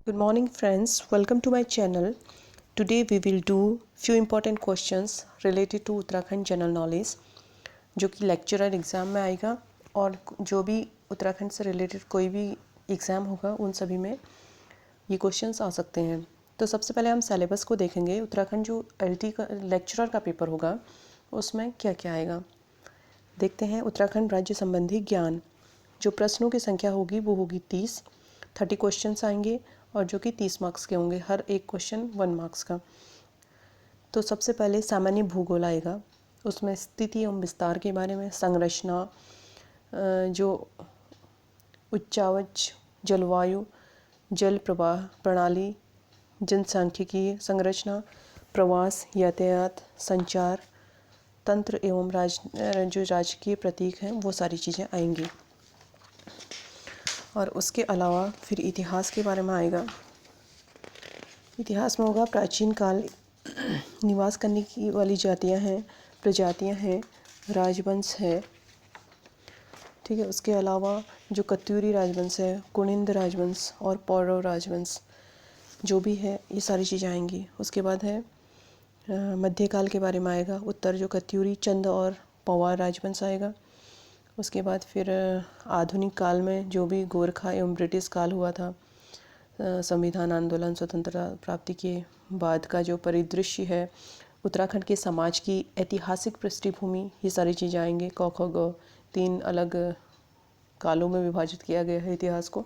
Good morning friends, welcome to my channel. Today we will do few important questions related to Uttarakhand general knowledge जो कि lecturer exam में आएगा और जो भी उत्तराखंड से रिलेटेड कोई भी एग्ज़ाम होगा उन सभी में ये क्वेश्चंस आ सकते हैं। तो सबसे पहले हम सिलेबस को देखेंगे। उत्तराखंड जो एलटी का लेक्चरर का पेपर होगा उसमें क्या क्या आएगा देखते हैं। उत्तराखंड राज्य संबंधी ज्ञान, जो प्रश्नों की संख्या होगी वो होगी 30 क्वेश्चंस आएंगे और जो कि 30 मार्क्स के होंगे, हर एक क्वेश्चन 1 मार्क्स का। तो सबसे पहले सामान्य भूगोल आएगा, उसमें स्थिति एवं विस्तार के बारे में, संरचना, जो उच्चावच, जलवायु, जल प्रवाह प्रणाली, जनसांख्यिकी संरचना, प्रवास, यातायात, संचार, तंत्र एवं जो राजकीय प्रतीक हैं वो सारी चीज़ें आएंगी। और उसके अलावा फिर इतिहास के बारे में आएगा। इतिहास में होगा प्राचीन काल निवास करने की वाली जातियां हैं, प्रजातियां हैं, राजवंश है, ठीक है। उसके अलावा जो कत्यूरी राजवंश है, कुनिंद राजवंश और पौरव राजवंश जो भी है ये सारी चीज़ें आएंगी। उसके बाद है मध्यकाल के बारे में आएगा। उत्तर जो कत्यूरी, चंद और पवार राजवंश आएगा। उसके बाद फिर आधुनिक काल में जो भी गोरखा एवं ब्रिटिश काल हुआ था, संविधान आंदोलन, स्वतंत्रता प्राप्ति के बाद का जो परिदृश्य है, उत्तराखंड के समाज की ऐतिहासिक पृष्ठभूमि, ये सारी चीज़ें आएंगे। क ख ग 3 अलग कालों में विभाजित किया गया है इतिहास को।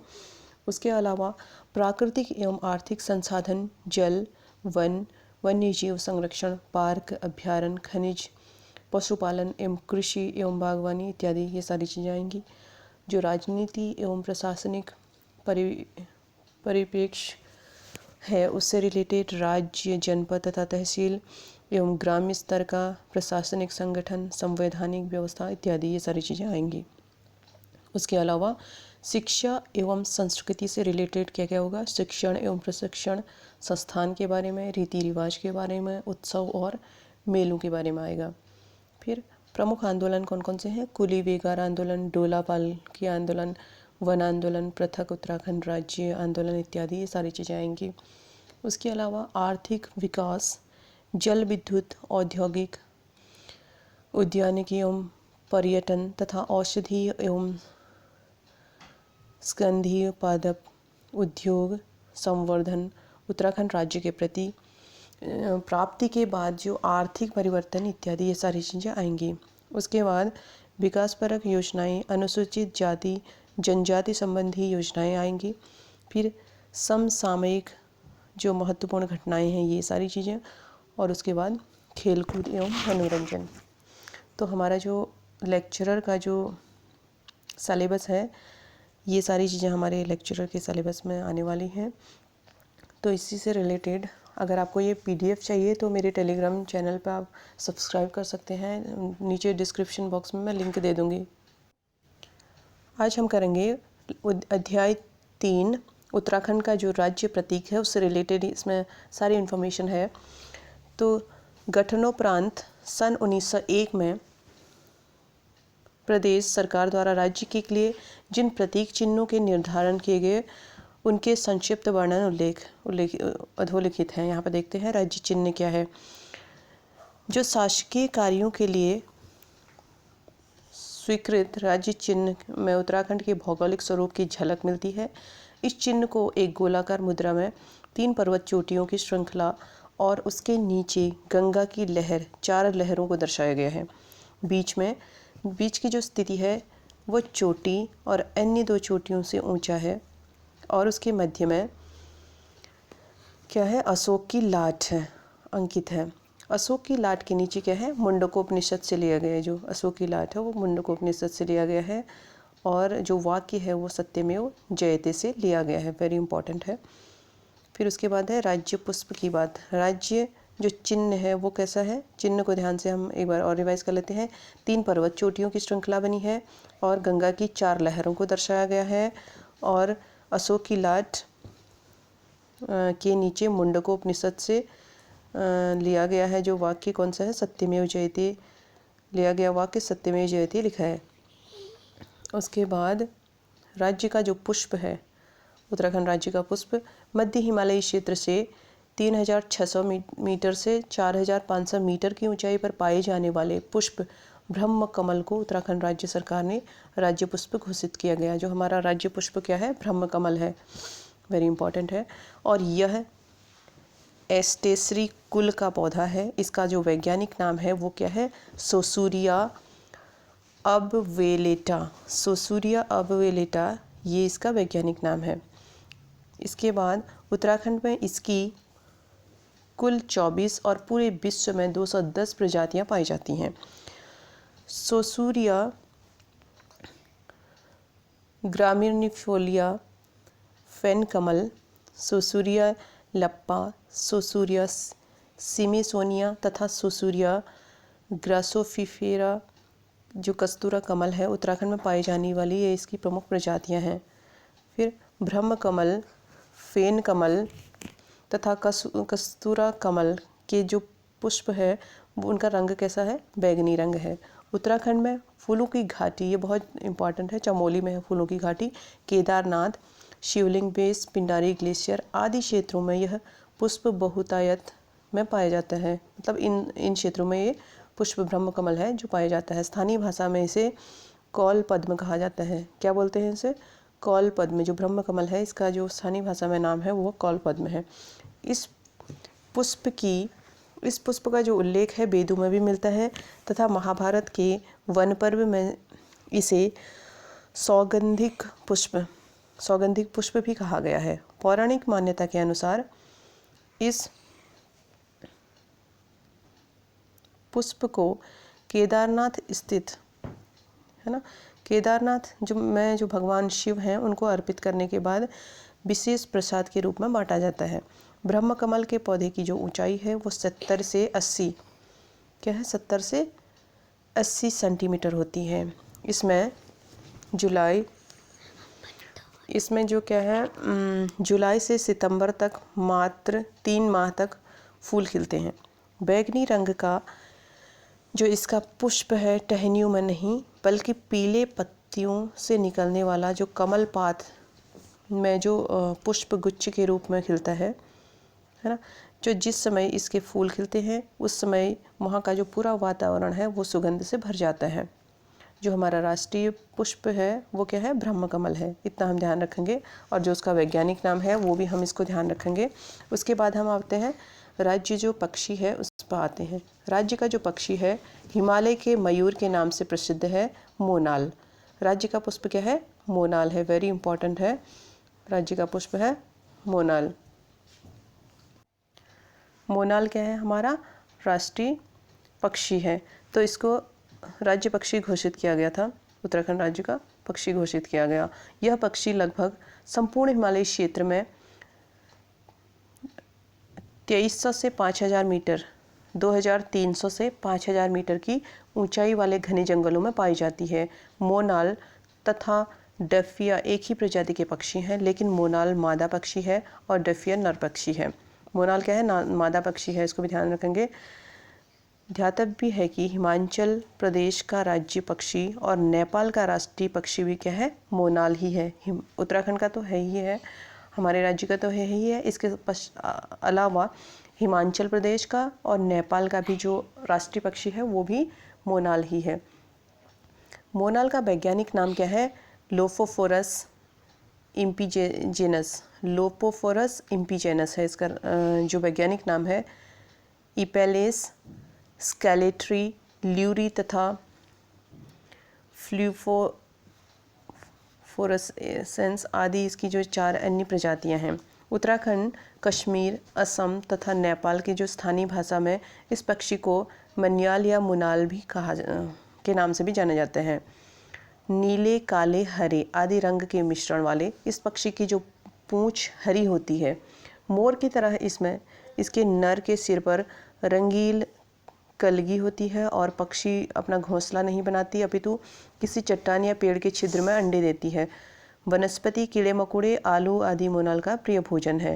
उसके अलावा प्राकृतिक एवं आर्थिक संसाधन, जल, वन, वन्य जीव संरक्षण, पार्क, अभ्यारण्य, खनिज, पशुपालन एवं कृषि एवं बागवानी इत्यादि ये सारी चीज़ें आएंगी। जो राजनीति एवं प्रशासनिक परिप्रेक्ष्य है उससे रिलेटेड राज्य, जनपद तथा तहसील एवं ग्राम्य स्तर का प्रशासनिक संगठन, संवैधानिक व्यवस्था इत्यादि ये सारी चीज़ें आएंगी। उसके अलावा शिक्षा एवं संस्कृति से रिलेटेड क्या क्या होगा, शिक्षण एवं प्रशिक्षण संस्थान के बारे में, रीति रिवाज के बारे में, उत्सव और मेलों के बारे में आएगा। फिर प्रमुख आंदोलन कौन कौन से हैं, कुली बेगार आंदोलन, डोला पालकी आंदोलन, वन आंदोलन, पृथक उत्तराखंड राज्य आंदोलन इत्यादि ये सारी चीज़ें आएंगी। उसके अलावा आर्थिक विकास, जल विद्युत, औद्योगिक, उद्यानिकी एवं पर्यटन तथा औषधि एवं सुगंधीय पादप उद्योग संवर्धन, उत्तराखंड राज्य के प्रति प्राप्ति के बाद जो आर्थिक परिवर्तन इत्यादि ये सारी चीज़ें आएंगी। उसके बाद विकासपरक योजनाएं, अनुसूचित जाति जनजाति संबंधी योजनाएं आएंगी। फिर समसामयिक जो महत्वपूर्ण घटनाएं हैं ये सारी चीज़ें, और उसके बाद खेलकूद एवं मनोरंजन। तो हमारा जो लेक्चरर का जो सिलेबस है ये सारी चीज़ें हमारे लेक्चरर के सिलेबस में आने वाली हैं। तो इसी से रिलेटेड अगर आपको ये पीडीएफ चाहिए तो मेरे टेलीग्राम चैनल पर आप सब्सक्राइब कर सकते हैं, नीचे डिस्क्रिप्शन बॉक्स में मैं लिंक दे दूँगी। आज हम करेंगे अध्याय 3, उत्तराखंड का जो राज्य प्रतीक है उससे रिलेटेड इसमें सारी इन्फॉर्मेशन है। तो गठनोपरांत सन 1901 में प्रदेश सरकार द्वारा राज्य के लिए जिन प्रतीक चिन्हों के निर्धारण किए गए उनके संक्षिप्त वर्णन अधोलिखित हैं। यहाँ पर देखते हैं राज्य चिन्ह क्या है। जो शासकीय कार्यों के लिए स्वीकृत राज्य चिन्ह में उत्तराखंड के भौगोलिक स्वरूप की झलक मिलती है। इस चिन्ह को एक गोलाकार मुद्रा में 3 पर्वत चोटियों की श्रृंखला और उसके नीचे गंगा की लहर, 4 लहरों को दर्शाया गया है। बीच की जो स्थिति है वो चोटी और अन्य 2 चोटियों से ऊंचा है, और उसके मध्य में क्या है, अशोक की लाट है, अंकित है। अशोक की लाट के नीचे क्या है, मुंडकोपनिषद से लिया गया है। जो अशोक की लाट है वो मुंडकोपनिषद से लिया गया है, और जो वाक्य है वो सत्यमेव जयते से लिया गया है, वेरी इंपॉर्टेंट है। फिर उसके बाद है राज्य पुष्प की बात। राज्य जो चिन्ह है वो कैसा है, चिन्ह को ध्यान से हम एक बार और रिवाइज कर लेते हैं। 3 पर्वत चोटियों की श्रृंखला बनी है और गंगा की 4 लहरों को दर्शाया गया है, और अशोक की लाट के नीचे मुंडकोपनिषद से लिया गया है। जो वाक्य कौन सा है, सत्यमेव जयते, लिया गया वाक्य सत्यमेव जयते लिखा है। उसके बाद राज्य का जो पुष्प है, उत्तराखंड राज्य का पुष्प मध्य हिमालयी क्षेत्र से 3600 मीटर से 4500 मीटर की ऊंचाई पर पाए जाने वाले पुष्प ब्रह्म कमल को उत्तराखंड राज्य सरकार ने राज्य पुष्प घोषित किया गया। जो हमारा राज्य पुष्प क्या है? ब्रह्म कमल है, वेरी इंपॉर्टेंट है। और यह एस्टेसरी कुल का पौधा है। इसका जो वैज्ञानिक नाम है वो क्या है? सोसूरिया अबवेलेटा। सोसूरिया अबवेलेटा ये इसका वैज्ञानिक नाम है। इसके बाद उत्तराखंड में इसकी कुल 24 और पूरे विश्व में 210 प्रजातियां पाई जाती हैं। सोसूरिया ग्रामिनिफोलिया फेन कमल, सोसूरिया लप्पा, सोसूरिया सिमेसोनिया तथा सोसूरिया ग्रासोफिफेरा जो कस्तूरा कमल है उत्तराखंड में पाई जाने वाली ये इसकी प्रमुख प्रजातियां हैं। फिर ब्रह्म कमल, फेन कमल तथा कस्तूरा कमल के जो पुष्प है वो उनका रंग कैसा है? बैंगनी रंग है। उत्तराखंड में फूलों की घाटी, ये बहुत इंपॉर्टेंट है, चमोली में है फूलों की घाटी। केदारनाथ, शिवलिंग बेस, पिंडारी ग्लेशियर आदि क्षेत्रों में यह पुष्प बहुतायत में पाया जाता है। मतलब इन क्षेत्रों में ये पुष्प ब्रह्म कमल है जो पाया जाता है। स्थानीय भाषा में इसे कौल पद्म कहा जाता है। क्या बोलते हैं इसे? कौल पद्म। जो ब्रह्म कमल है इसका जो स्थानीय भाषा में नाम है वो कौल पद्म है। इस पुष्प का जो उल्लेख है वेदों में भी मिलता है तथा महाभारत के वन पर्व में इसे सौगंधिक पुष्प भी कहा गया है। पौराणिक मान्यता के अनुसार इस पुष्प को केदारनाथ स्थित है ना, केदारनाथ जो भगवान शिव हैं उनको अर्पित करने के बाद विशेष प्रसाद के रूप में बांटा जाता है। ब्रह्म कमल के पौधे की जो ऊंचाई है वो 70 से 80 क्या है? 70 से 80 सेंटीमीटर होती है। इसमें जो क्या है जुलाई से सितंबर तक मात्र 3 माह तक फूल खिलते हैं। बैंगनी रंग का जो इसका पुष्प है टहनियों में नहीं बल्कि पीले पत्तियों से निकलने वाला जो कमल पात में जो पुष्प गुच्छ के रूप में खिलता है ना, जो जिस समय इसके फूल खिलते हैं उस समय वहाँ का जो पूरा वातावरण है वो सुगंध से भर जाता है। जो हमारा राष्ट्रीय पुष्प है वो क्या है? ब्रह्म कमल है। इतना हम ध्यान रखेंगे और जो उसका वैज्ञानिक नाम है वो भी हम इसको ध्यान रखेंगे। उसके बाद हम आते हैं राज्य जो पक्षी है उस पर आते हैं। राज्य का जो पक्षी है हिमालय के मयूर के नाम से प्रसिद्ध है मोनाल। राज्य का पुष्प क्या है? मोनाल है, वेरी इंपॉर्टेंट है। राज्य का पुष्प है मोनाल। मोनाल क्या है? हमारा राष्ट्रीय पक्षी है। तो इसको राज्य पक्षी घोषित किया गया था, उत्तराखंड राज्य का पक्षी घोषित किया गया। यह पक्षी लगभग संपूर्ण हिमालयी क्षेत्र में 2300 से 5000 मीटर, 2300 से 5000 मीटर की ऊंचाई वाले घने जंगलों में पाई जाती है। मोनाल तथा डफिया एक ही प्रजाति के पक्षी हैं, लेकिन मोनाल मादा पक्षी है और डफिया नर पक्षी है। मोनाल क्या है? मादा पक्षी है, इसको भी ध्यान रखेंगे। ध्यातव्य भी है कि हिमाचल प्रदेश का राज्य पक्षी और नेपाल का राष्ट्रीय पक्षी भी क्या है? मोनाल ही है। उत्तराखंड का तो है ही है, हमारे राज्य का तो है ही है। इसके अलावा हिमाचल प्रदेश का और नेपाल का भी जो राष्ट्रीय पक्षी है वो भी मोनाल ही है। मोनाल का वैज्ञानिक नाम क्या है? लोफोफोरस इम्पीजेनस। लोपोफोरस इम्पीजेनस है इसका जो वैज्ञानिक नाम है। इपेलेस, स्केलेट्री, ल्यूरी तथा फ्लूफोरेसेंस आदि इसकी जो 4 अन्य प्रजातियां हैं। उत्तराखंड, कश्मीर, असम तथा नेपाल की जो स्थानीय भाषा में इस पक्षी को मन्याल या मुनाल भी के नाम से भी जाने जाते हैं। नीले, काले, हरे आदि रंग के मिश्रण वाले इस पक्षी की जो पूंछ हरी होती है। मोर की तरह इसके नर के सिर पर रंगील कलगी होती है और पक्षी अपना घोंसला नहीं बनाती अपितु किसी चट्टान या पेड़ के छिद्र में अंडे देती है। वनस्पति, कीड़े मकोड़े, आलू आदि मोनाल का प्रिय भोजन है।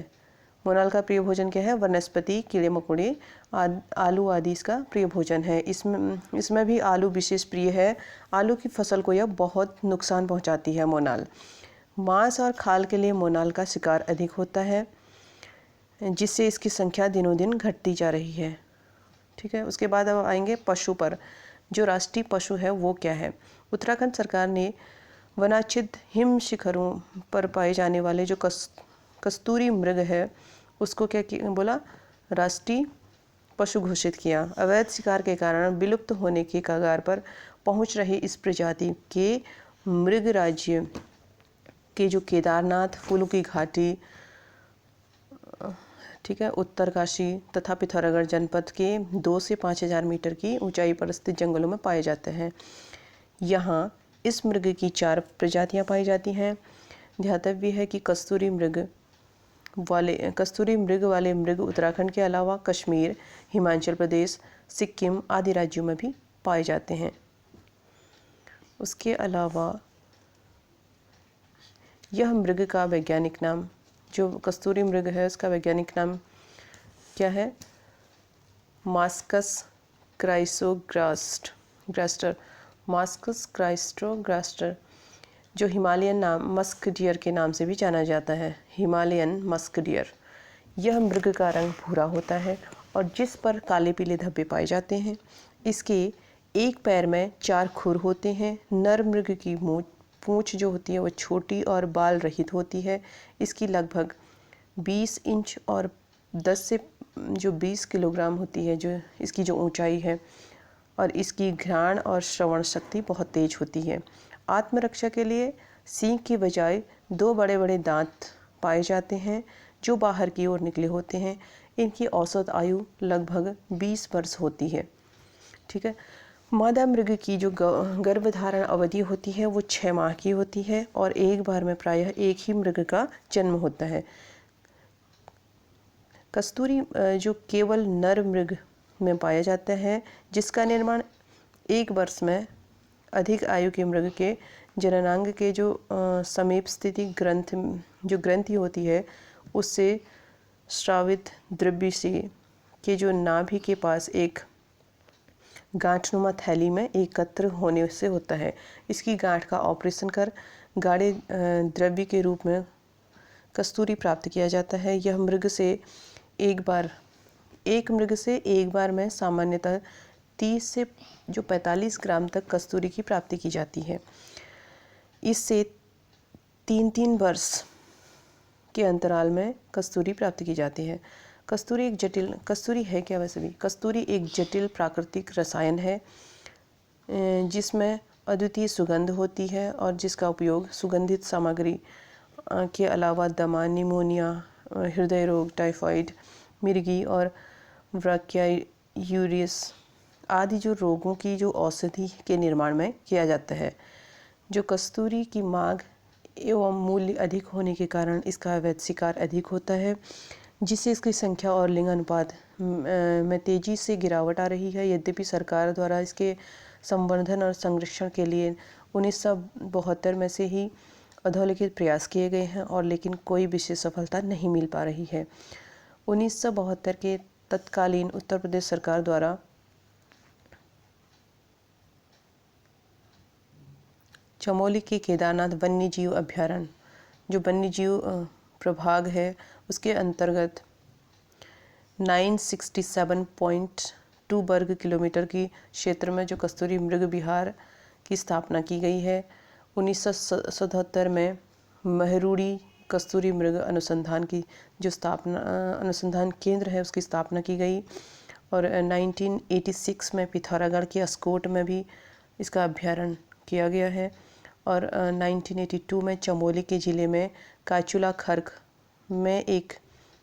मोनाल का प्रिय भोजन क्या है? वनस्पति, कीड़े मकोड़े, आलू आदि इसका प्रिय भोजन है। इसमें भी आलू विशेष प्रिय है। आलू की फसल को यह बहुत नुकसान पहुंचाती है मोनाल। मांस और खाल के लिए मोनाल का शिकार अधिक होता है। जिससे इसकी संख्या दिनों दिन घटती जा रही है। ठीक है, उसके बाद अब आएंगे पशु पर। जो राष्ट्रीय पशु है वो क्या है? उत्तराखंड सरकार ने वनाच्छिद हिम शिखरों पर पाए जाने वाले जो कस्तूरी मृग है उसको क्या बोला? राष्ट्रीय पशु घोषित किया। अवैध शिकार के कारण विलुप्त होने के कगार पर पहुंच रही इस प्रजाति के मृग राज्य के जो केदारनाथ, फूलों की घाटी, ठीक है, उत्तरकाशी तथा पिथौरागढ़ जनपद के 2 से 5,000 मीटर की ऊंचाई पर स्थित जंगलों में पाए जाते हैं। यहाँ इस मृग की 4 प्रजातियां पाई जाती हैं। ध्यातव्य है कि कस्तूरी मृग वाले मृग उत्तराखंड के अलावा कश्मीर, हिमाचल प्रदेश, सिक्किम आदि राज्यों में भी पाए जाते हैं। उसके अलावा यह मृग का वैज्ञानिक नाम, जो कस्तूरी मृग है उसका वैज्ञानिक नाम क्या है? मास्कस क्राइसोग्रास्टर, मास्कस क्राइस्टोग्रास्टर, जो हिमालयन नाम मस्क डियर के नाम से भी जाना जाता है, हिमालयन मस्क डियर। यह मृग का रंग भूरा होता है और जिस पर काले पीले धब्बे पाए जाते हैं। इसके एक पैर में 4 खुर होते हैं। नर मृग की पूंछ जो होती है वो छोटी और बाल रहित होती है। इसकी लगभग 20 इंच और 10 से 20 किलोग्राम होती है जो इसकी जो ऊंचाई है, और इसकी घ्राण और श्रवण शक्ति बहुत तेज होती है। आत्मरक्षा के लिए सींग की बजाय 2 बड़े बड़े दांत पाए जाते हैं जो बाहर की ओर निकले होते हैं। इनकी औसत आयु लगभग 20 वर्ष होती है। ठीक है, मादा मृग की जो गर्भधारण अवधि होती है वो 6 माह की होती है और एक बार में प्रायः एक ही मृग का जन्म होता है। कस्तूरी जो केवल नर मृग में पाया जाता है, जिसका निर्माण 1 वर्ष में अधिक आयु के मृग के जननांग के जो समीप स्थिति ग्रंथि होती है उससे स्रावित द्रव्य से के जो नाभि के पास एक गांठनुमा थैली में एकत्र होने से होता है। इसकी गांठ का ऑपरेशन कर गाढ़े द्रव्य के रूप में कस्तूरी प्राप्त किया जाता है। यह एक मृग से एक बार में सामान्यतः 30 से 45 ग्राम तक कस्तूरी की प्राप्ति की जाती है। इससे 3-3 वर्ष के अंतराल में कस्तूरी प्राप्त की जाती है। कस्तूरी है क्या? वैसे भी कस्तूरी एक जटिल प्राकृतिक रसायन है जिसमें अद्वितीय सुगंध होती है और जिसका उपयोग सुगंधित सामग्री के अलावा दमा, निमोनिया, हृदय रोग, टाइफाइड, मिर्गी और ब्रांकाइयूरिस आदि जो रोगों की जो औषधि के निर्माण में किया जाता है। जो कस्तूरी की मांग एवं मूल्य अधिक होने के कारण इसका अवैध शिकार अधिक होता है, जिससे इसकी संख्या और लिंग अनुपात में तेजी से गिरावट आ रही है। यद्यपि सरकार द्वारा इसके संवर्धन और संरक्षण के लिए 1972 में से ही अधोलिखित प्रयास किए गए हैं और लेकिन कोई विशेष सफलता नहीं मिल पा रही है। 1972 के तत्कालीन उत्तर प्रदेश सरकार द्वारा चमोली के केदारनाथ वन्य जीव अभ्यारण्य, जो वन्य जीव प्रभाग है, उसके अंतर्गत 967.2 वर्ग किलोमीटर की क्षेत्र में जो कस्तूरी मृग विहार की स्थापना की गई है। 1977 में महरूड़ी कस्तूरी मृग अनुसंधान केंद्र है उसकी स्थापना की गई और 1986 में पिथौरागढ़ के अस्कोट में भी इसका अभ्यारण्य किया गया है और 1982 में चमोली के ज़िले में काचुला खर्क में एक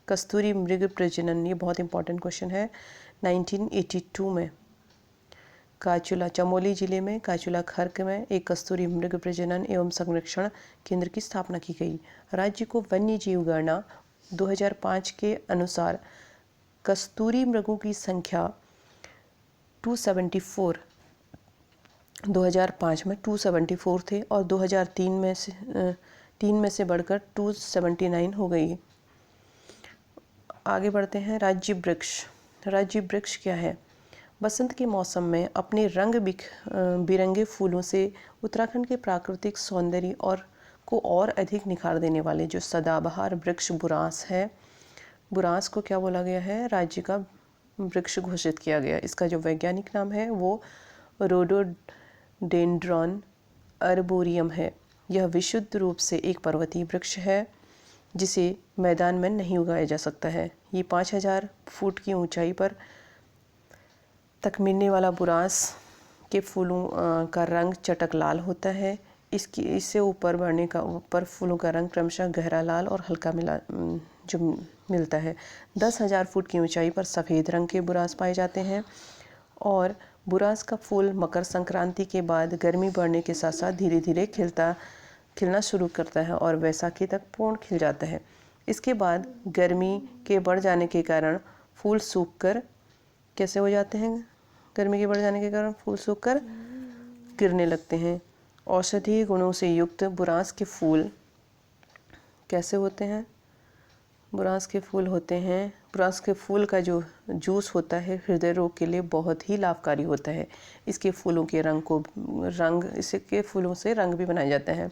कस्तूरी मृग प्रजनन, ये बहुत इंपॉर्टेंट क्वेश्चन है, 1982 में चमोली जिले में काचुला खर्क में एक कस्तूरी मृग प्रजनन एवं संरक्षण केंद्र की स्थापना की गई। राज्य को वन्य जीव गणना 2005 के अनुसार कस्तूरी मृगों की संख्या 274 2005 में 274 थे और 2003 में से बढ़कर 279 हो गई। आगे बढ़ते हैं। राज्य वृक्ष क्या है? बसंत के मौसम में अपने रंग बिरंगे फूलों से उत्तराखंड के प्राकृतिक सौंदर्य और अधिक निखार देने वाले जो सदाबहार वृक्ष बुरांस है बुरांस को क्या बोला गया है? राज्य का वृक्ष घोषित किया गया। इसका जो वैज्ञानिक नाम है वो रोडोडेंड्रॉन अर्बोरियम है। यह विशुद्ध रूप से एक पर्वतीय वृक्ष है जिसे मैदान में नहीं उगाया जा सकता है। ये 5000 फुट की ऊंचाई पर तक मिलने वाला बुरांस के फूलों का रंग चटक लाल होता है। इससे ऊपर बढ़ने का ऊपर फूलों का रंग क्रमशः गहरा लाल और हल्का मिलता है। 10,000 फुट की ऊंचाई पर सफ़ेद रंग के बुरांस पाए जाते हैं और बुरांस का फूल मकर संक्रांति के बाद गर्मी बढ़ने के साथ साथ धीरे धीरे खिलना शुरू करता है और वैसाखी तक पूर्ण खिल जाता है। इसके बाद गर्मी के बढ़ जाने के कारण फूल सूखकर कैसे हो जाते हैं? गर्मी के बढ़ जाने के कारण फूल सूखकर गिरने लगते हैं। औषधीय गुणों से युक्त बुरांस के फूल कैसे होते हैं? बुरांस के फूल का जो जूस होता है हृदय रोग के लिए बहुत ही लाभकारी होता है। इसके फूलों के इसके फूलों से रंग भी बनाया जाता है।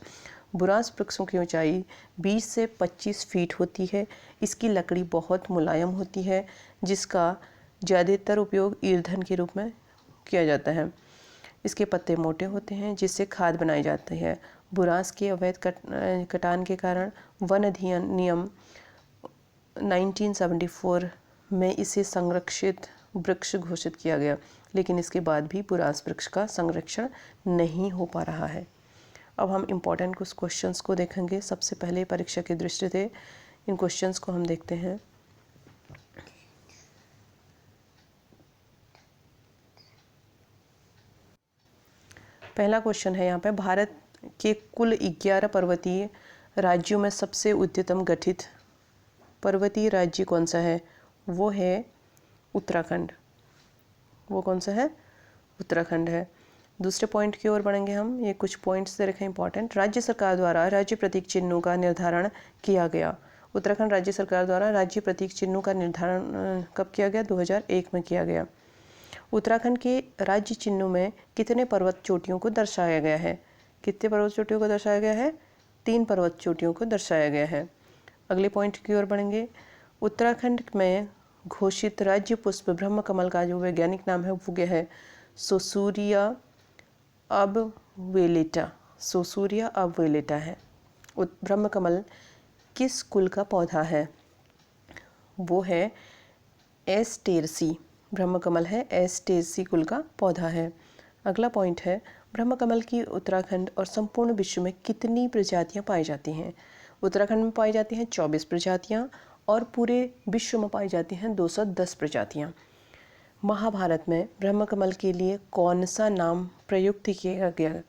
बुरांस वृक्षों की ऊंचाई 20 से 25 फीट होती है। इसकी लकड़ी बहुत मुलायम होती है जिसका ज़्यादातर उपयोग ईंधन के रूप में किया जाता है। इसके पत्ते मोटे होते हैं जिससे खाद बनाई जाती है। बुरांस के अवैध कटान के कारण वन अधिनियम 1974 में इसे संरक्षित वृक्ष घोषित किया गया, लेकिन इसके बाद भी बुरांस वृक्ष का संरक्षण नहीं हो पा रहा है। अब हम इम्पोर्टेंट कुछ क्वेश्चंस को देखेंगे। सबसे पहले परीक्षा की दृष्टि से इन क्वेश्चंस को हम देखते हैं। पहला क्वेश्चन है यहाँ पे, भारत के कुल 11 पर्वतीय राज्यों में सबसे उच्चतम गठित पर्वतीय राज्य कौन सा है? वो है उत्तराखंड। वो कौन सा है? उत्तराखंड है। दूसरे पॉइंट की ओर बढ़ेंगे हम। ये कुछ पॉइंट्स दे रखे हैं इंपॉर्टेंट। राज्य सरकार द्वारा राज्य प्रतीक चिन्हों का निर्धारण किया गया। उत्तराखंड राज्य सरकार द्वारा राज्य प्रतीक चिन्हों का निर्धारण कब किया गया? 2001 में किया गया। उत्तराखंड के राज्य चिन्हों में कितने पर्वत चोटियों को दर्शाया गया है? कितने पर्वत चोटियों को दर्शाया गया है? 3 पर्वत चोटियों को दर्शाया गया है। अगले पॉइंट की ओर बढ़ेंगे। उत्तराखंड में घोषित राज्य पुष्प ब्रह्म कमल का जो वैज्ञानिक नाम है वो क्या है? सोसूरिया अबवेलिटा। सोसूरिया अबवेलिटा है। ब्रह्म कमल किस कुल का पौधा है? वो है एस्टेरसी। ब्रह्म कमल है एस्टेरसी कुल का पौधा है। अगला पॉइंट है, ब्रह्म कमल की उत्तराखंड और संपूर्ण विश्व में कितनी प्रजातियां पाई जाती हैं? उत्तराखंड में पाई जाती हैं 24 प्रजातियां और पूरे विश्व में पाई जाती हैं 210 प्रजातियां। महाभारत में ब्रह्म कमल के लिए कौन सा नाम प्रयुक्त किया गया?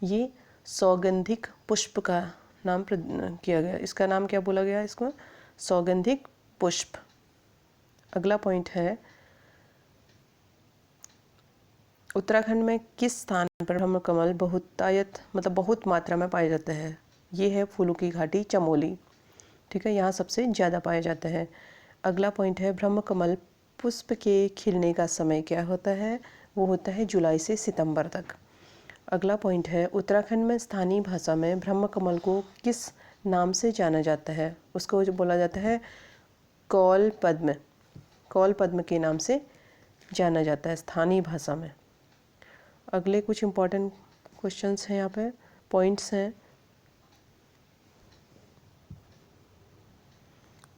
ये सौगंधिक पुष्प का नाम किया गया। इसका नाम क्या बोला गया? इसको सौगंधिक पुष्प। अगला पॉइंट है, उत्तराखंड में किस स्थान पर ब्रह्म कमल बहुत मात्रा में पाया जाता है? ये है फूलों की घाटी चमोली। ठीक है, यहाँ सबसे ज़्यादा पाया जाता है। अगला पॉइंट है, ब्रह्म कमल पुष्प के खिलने का समय क्या होता है? वो होता है जुलाई से सितंबर तक। अगला पॉइंट है, उत्तराखंड में स्थानीय भाषा में ब्रह्म कमल को किस नाम से जाना जाता है? उसको जो बोला जाता है कौल पद्म। कौल पद्म के नाम से जाना जाता है स्थानीय भाषा में। अगले कुछ इम्पोर्टेंट क्वेश्चंस हैं, यहाँ पे पॉइंट्स हैं।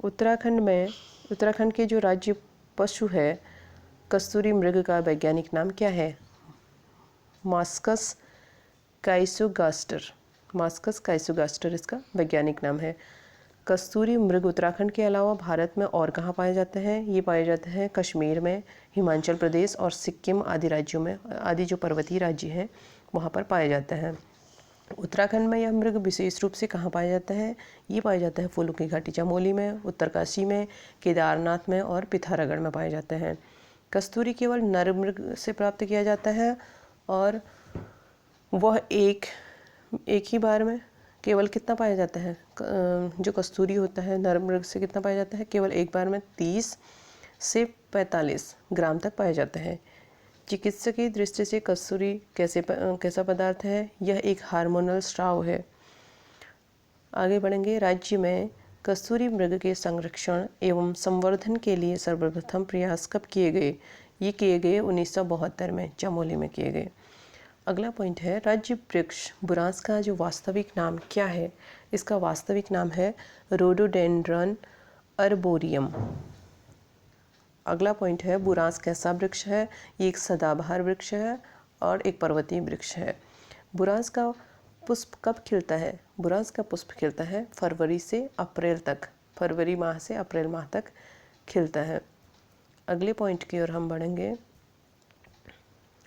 उत्तराखंड के जो राज्य पशु है कस्तूरी मृग का वैज्ञानिक नाम क्या है? मास्कस काइसोगास्टर। मास्कस काइसोगास्टर इसका वैज्ञानिक नाम है। कस्तूरी मृग उत्तराखंड के अलावा भारत में और कहाँ पाया जाता है? ये पाया जाता है कश्मीर में, हिमाचल प्रदेश और सिक्किम आदि राज्यों में, आदि जो पर्वतीय राज्य हैं वहाँ पर पाया जाता है। उत्तराखंड में यह मृग विशेष रूप से कहाँ पाया जाता है? ये पाया जाता है फूलों की घाटी चमोली में, उत्तरकाशी में, केदारनाथ में और पिथौरागढ़ में पाया जाता है। कस्तूरी केवल नर मृग से प्राप्त किया जाता है और वह एक ही बार में केवल कितना पाया जाता है? जो कस्तूरी होता है नर मृग से कितना पाया जाता है? केवल एक बार में 30 से 45 ग्राम तक पाया जाता है। चिकित्सक की दृष्टि से कस्तूरी कैसा पदार्थ है? यह एक हार्मोनल स्राव है। आगे बढ़ेंगे। राज्य में कस्तूरी मृग के संरक्षण एवं संवर्धन के लिए सर्वप्रथम प्रयास कब किए गए? ये किए गए 1972 में, चमोली में किए गए। अगला पॉइंट है, राज्य वृक्ष बुरांस का जो वास्तविक नाम क्या है? इसका वास्तविक नाम है रोडोडेंड्रन अर्बोरियम। अगला पॉइंट है, बुरांस कैसा वृक्ष है? ये एक सदाबहार वृक्ष है और एक पर्वतीय वृक्ष है। बुरांस का पुष्प कब खिलता है? बुरांस का पुष्प खिलता है फरवरी से अप्रैल तक, फरवरी माह से अप्रैल माह तक खिलता है। अगले पॉइंट की ओर हम बढ़ेंगे।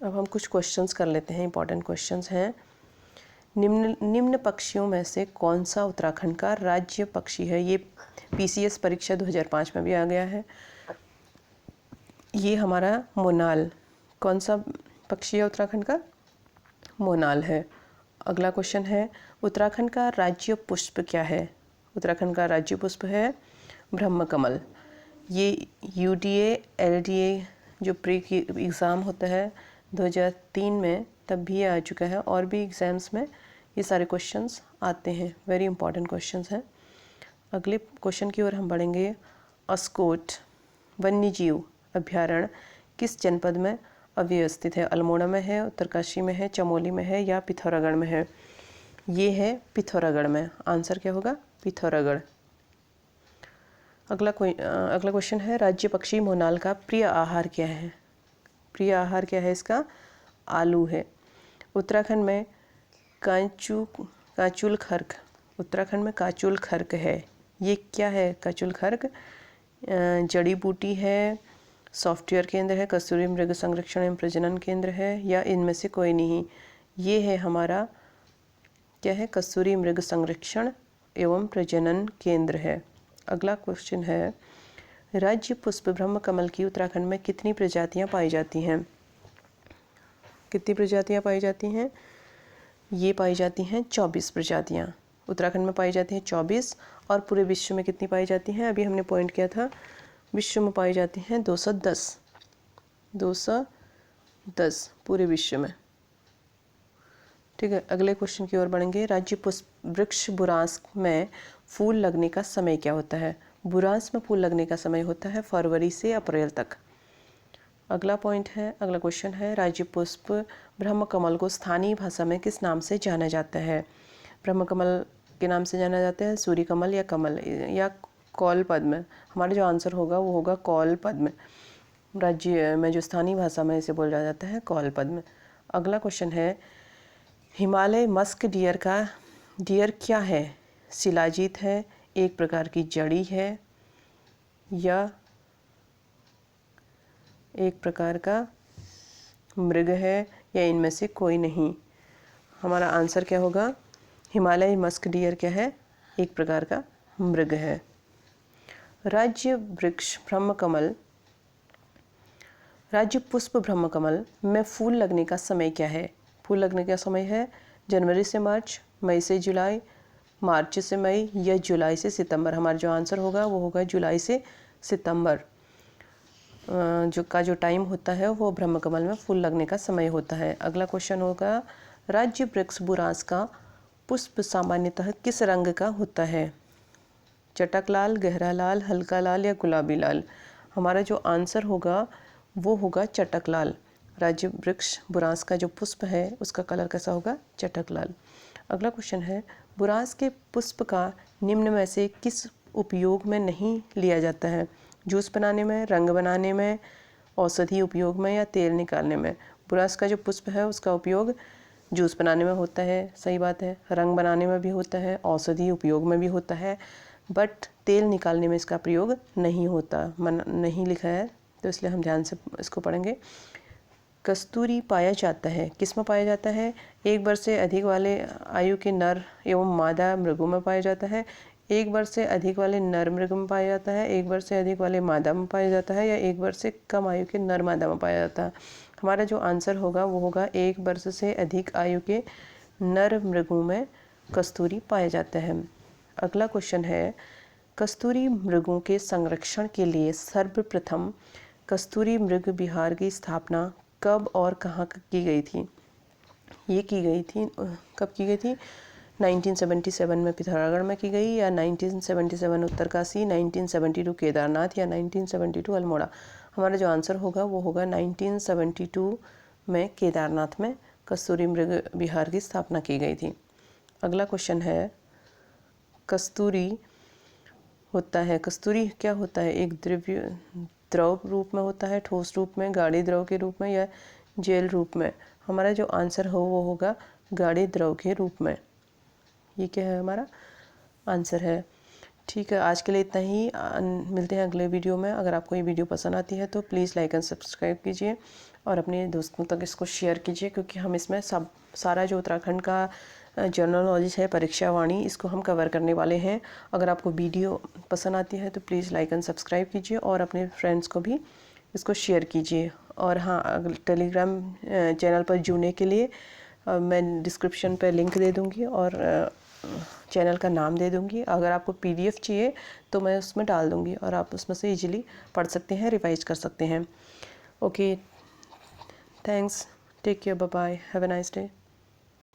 अब हम कुछ क्वेश्चंस कर लेते हैं, इंपॉर्टेंट क्वेश्चंस हैं। निम्न पक्षियों में से कौन सा उत्तराखंड का राज्य पक्षी है? ये PCS परीक्षा 2005 में भी आ गया है। ये हमारा मोनाल, कौन सा पक्षी है उत्तराखंड का? मोनाल है। अगला क्वेश्चन है, उत्तराखंड का राज्य पुष्प क्या है? उत्तराखंड का राज्य पुष्प है ब्रह्मकमल। ये UDA LDA जो प्री की एग्ज़ाम होता है 2003 में, तब भी आ चुका है, और भी एग्ज़ाम्स में ये सारे क्वेश्चंस आते हैं, वेरी इंपॉर्टेंट क्वेश्चंस हैं। अगले क्वेश्चन की ओर हम बढ़ेंगे। अस्कोट वन्यजीव अभ्यारण्य किस जनपद में अवस्थित है? अल्मोड़ा में है, उत्तरकाशी में है, चमोली में है या पिथौरागढ़ में है? ये है पिथौरागढ़ में। आंसर क्या होगा? पिथौरागढ़। अगला क्वेश्चन है, राज्य पक्षी मोनाल का प्रिय आहार क्या है? प्रिय आहार क्या है इसका? आलू है। उत्तराखंड में काचुल खर्क, उत्तराखंड में काचुल खर्क है। ये क्या है काचुल खर्क? जड़ी बूटी है, सॉफ्टवेयर केंद्र है, कस्तूरी मृग संरक्षण एवं प्रजनन केंद्र है, या इनमें से कोई नहीं? ये है हमारा क्या है? कस्तूरी मृग संरक्षण एवं प्रजनन केंद्र है। अगला क्वेश्चन है, राज्य पुष्प ब्रह्मकमल की उत्तराखंड में कितनी प्रजातियां पाई जाती हैं? कितनी प्रजातियां पाई जाती हैं? ये पाई जाती हैं 24 प्रजातियां। उत्तराखंड में पाई जाती हैं 24, और पूरे विश्व में कितनी पाई जाती हैं? अभी हमने पॉइंट किया था, विश्व में पाई जाती हैं 210 पूरे विश्व में। ठीक है, अगले क्वेश्चन की ओर बढ़ेंगे। राज्य पुष्प वृक्ष बुरांस में फूल लगने का समय क्या होता है? बुरांस में फूल लगने का समय होता है फरवरी से अप्रैल तक। अगला क्वेश्चन है, राज्य पुष्प ब्रह्मकमल को स्थानीय भाषा में किस नाम से जाना जाता है? ब्रह्मकमल के नाम से जाना जाता है सूर्य कमल या कमल या कौल पद्म। हमारा जो आंसर होगा वो होगा कौल पद्म। राज्य में जो स्थानीय भाषा में इसे बोला जाता है कौल पद्म। अगला क्वेश्चन है, हिमालय मस्क डियर क्या है? शिलाजीत है, एक प्रकार की जड़ी है, या एक प्रकार का मृग है, या इनमें से कोई नहीं? हमारा आंसर क्या होगा? हिमालय मस्क डियर क्या है? एक प्रकार का मृग है। राज्य वृक्ष ब्रह्मकमल, राज्य पुष्प ब्रह्मकमल में फूल लगने का समय क्या है? फूल लगने का समय है जनवरी से मार्च, मई से जुलाई, मार्च से मई, या जुलाई से सितंबर। हमारा जो आंसर होगा वो होगा जुलाई से सितंबर। जो टाइम होता है वो ब्रह्मकमल में फूल लगने का समय होता है। अगला क्वेश्चन होगा, राज्य वृक्ष बुरांस का पुष्प सामान्यतः किस रंग का होता है? चटक लाल, गहरा लाल, हल्का लाल या गुलाबी लाल? हमारा जो आंसर होगा वो होगा चटक लाल। राज्य वृक्ष बुरांस का जो पुष्प है उसका कलर कैसा होगा? चटक लाल। अगला क्वेश्चन है, बुरांस के पुष्प का निम्न में से किस उपयोग में नहीं लिया जाता है? जूस बनाने में, रंग बनाने में, औषधि उपयोग में, या तेल निकालने में? बुरांस का जो पुष्प है उसका उपयोग जूस बनाने में होता है, सही बात है, रंग बनाने में भी होता है, औषधि उपयोग में भी होता है, बट तेल निकालने में इसका प्रयोग नहीं होता, नहीं लिखा है, तो इसलिए हम ध्यान से इसको पढ़ेंगे। कस्तूरी पाया जाता है, किस में पाया जाता है? एक वर्ष से अधिक वाले आयु के नर एवं मादा मृगों में पाया जाता है, एक वर्ष से अधिक वाले नर मृग में पाया जाता है, एक वर्ष से अधिक वाले मादा में पाया जाता है, या एक वर्ष से कम आयु के नर मादा में पाया जाता है? हमारा जो आंसर होगा वो होगा एक वर्ष से अधिक आयु के नर मृगों में कस्तूरी पाया जाता है। अगला क्वेश्चन है, कस्तूरी मृगों के संरक्षण के लिए सर्वप्रथम कस्तूरी मृग विहार की स्थापना कब और कहाँ की गई थी? ये की गई थी, कब की गई थी? 1977 में पिथौरागढ़ में की गई, या 1977 उत्तरकाशी, 1972 केदारनाथ, या 1972 अल्मोड़ा। हमारा जो आंसर होगा वो होगा 1972 में केदारनाथ में कस्तूरी मृग विहार की स्थापना की गई थी। अगला क्वेश्चन है, कस्तूरी होता है, कस्तूरी क्या होता है? एक द्रव रूप में होता है, ठोस रूप में, गाढ़े द्रव के रूप में, या जेल रूप में? हमारा जो आंसर हो वो होगा गाढ़े द्रव के रूप में। ये क्या है? हमारा आंसर है। ठीक है, आज के लिए इतना ही। मिलते हैं अगले वीडियो में। अगर आपको ये वीडियो पसंद आती है तो प्लीज़ लाइक एंड सब्सक्राइब कीजिए और अपने दोस्तों तक इसको शेयर कीजिए, क्योंकि हम इसमें सारा जो उत्तराखंड का जनरल नॉलेज है, परीक्षा वाणी, इसको हम कवर करने वाले हैं। अगर आपको वीडियो पसंद आती है तो प्लीज़ लाइक एंड सब्सक्राइब कीजिए और अपने फ्रेंड्स को भी इसको शेयर कीजिए। और हाँ, टेलीग्राम चैनल पर जुड़ने के लिए मैं डिस्क्रिप्शन पर लिंक दे दूँगी और चैनल का नाम दे दूँगी। अगर आपको PDF चाहिए तो मैं उसमें डाल दूँगी और आप उसमें से इजीली पढ़ सकते हैं, रिवाइज कर सकते हैं। Okay, thanks, take care, bye bye, have a nice day.